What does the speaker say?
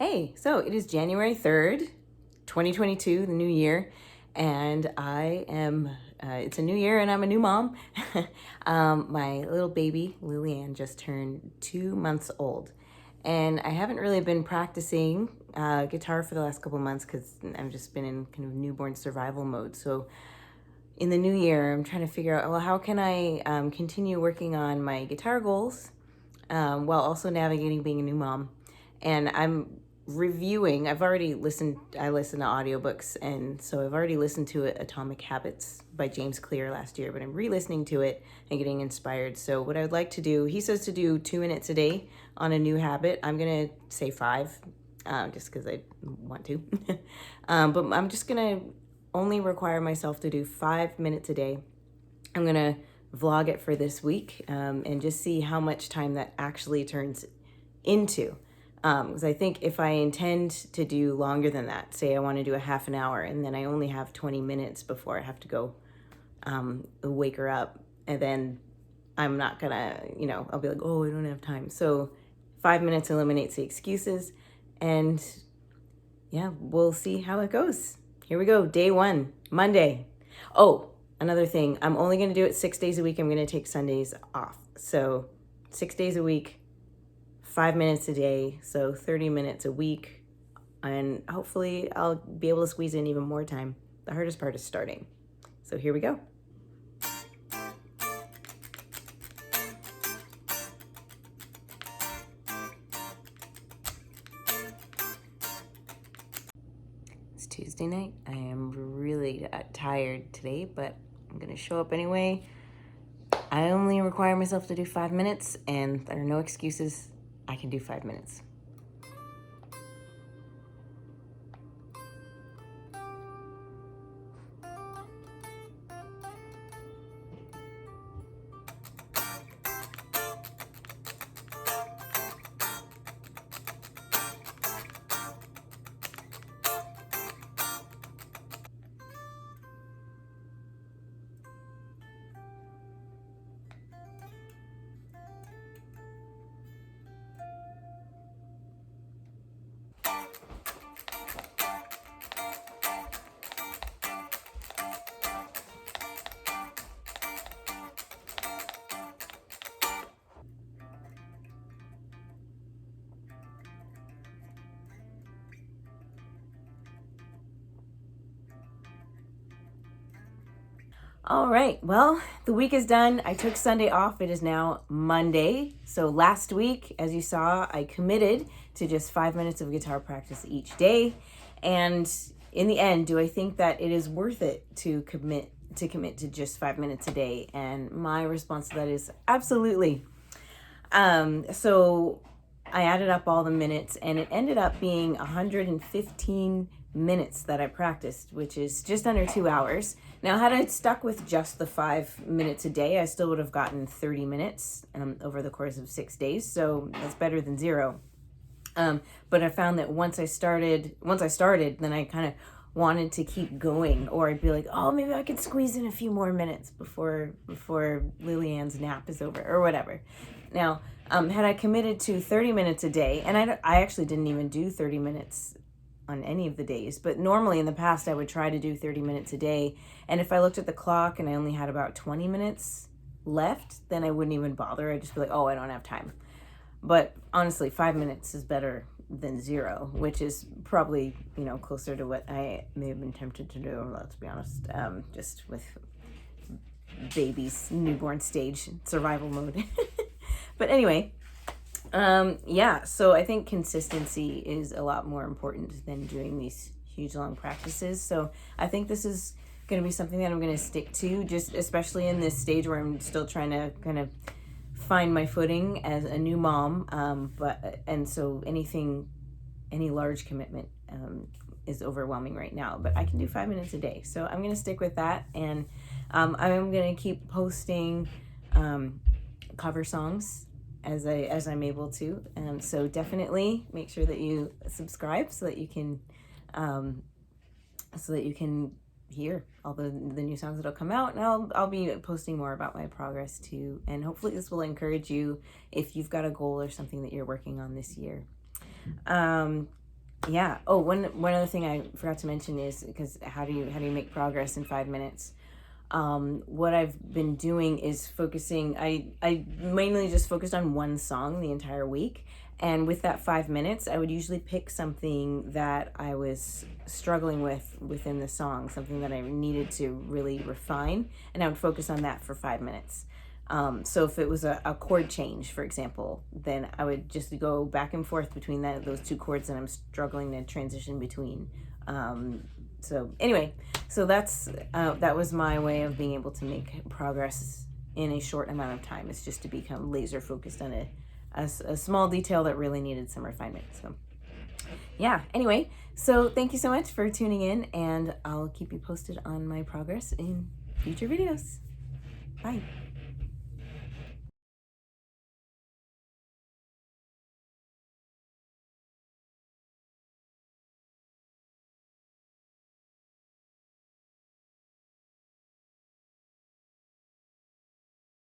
Hey, so it is January 3rd, 2022, the new year, and it's a new year and I'm a new mom. My little baby, Lillian, just turned 2 months old, and I haven't really been practicing guitar for the last couple months because I've just been in kind of newborn survival mode. So in the new year, I'm trying to figure out, well, how can I continue working on my guitar goals while also navigating being a new mom. And I'm reviewing, I listen to audiobooks, and so I've already listened to Atomic Habits by James Clear last year, but I'm re-listening to it and getting inspired. So what I would like to do, he says to do 2 minutes a day on a new habit. I'm going to say 5, just because I want to. But I'm just going to only require myself to do 5 minutes a day. I'm going to vlog it for this week and just see how much time that actually turns into. Because I think if I intend to do longer than that, say I want to do a half an hour and then I only have 20 minutes before I have to go wake her up, and then I'm not gonna, I'll be like, oh, I don't have time. So 5 minutes eliminates the excuses, and yeah, we'll see how it goes. Here we go. Day 1, Monday. Oh, another thing, I'm only going to do it 6 days a week. I'm going to take Sundays off. So 6 days a week, 5 minutes a day, so 30 minutes a week. And hopefully I'll be able to squeeze in even more time. The hardest part is starting. So here we go. It's Tuesday night. I am really tired today, but I'm going to show up anyway. I only require myself to do 5 minutes, and there are no excuses. I can do 5 minutes. All right, well, the week is done. I took Sunday off. It is now Monday. So last week, as you saw, I committed to just 5 minutes of guitar practice each day. And in the end, do I think that it is worth it to commit to just 5 minutes a day? And my response to that is absolutely. So I added up all the minutes, and it ended up being 115 minutes that I practiced, which is just under 2 hours. Now, had I stuck with just the 5 minutes a day, I still would have gotten 30 minutes over the course of 6 days. So that's better than 0. But I found that once I started, then I kind of wanted to keep going, or I'd be like, oh, maybe I could squeeze in a few more minutes before Lillian's nap is over or whatever. Now, had I committed to 30 minutes a day, and I actually didn't even do 30 minutes on any of the days, but normally in the past I would try to do 30 minutes a day, and if I looked at the clock and I only had about 20 minutes left, then I wouldn't even bother. I'd just be like, oh, I don't have time. But honestly, 5 minutes is better than 0, which is probably, closer to what I may have been tempted to do, let's be honest, just with baby's newborn stage survival mode. But anyway, so I think consistency is a lot more important than doing these huge long practices. So I think this is going to be something that I'm going to stick to, just especially in this stage where I'm still trying to kind of find my footing as a new mom. So any large commitment is overwhelming right now, but I can do 5 minutes a day. So I'm going to stick with that. And I'm going to keep posting cover songs as I'm able to. So definitely make sure that you subscribe so that you can hear all the new songs that'll come out, and I'll be posting more about my progress too. And hopefully this will encourage you if you've got a goal or something that you're working on this year. Yeah. Oh, one other thing I forgot to mention is, because how do you make progress in 5 minutes? What I've been doing is focusing. I mainly just focused on one song the entire week, and with that 5 minutes, I would usually pick something that I was struggling with within the song, something that I needed to really refine, and I would focus on that for 5 minutes. So if it was a chord change, for example, then I would just go back and forth between those two chords that I'm struggling to transition between. So anyway, so that was my way of being able to make progress in a short amount of time. It's just to become laser focused on a small detail that really needed some refinement. So yeah, anyway, so thank you so much for tuning in, and I'll keep you posted on my progress in future videos. Bye.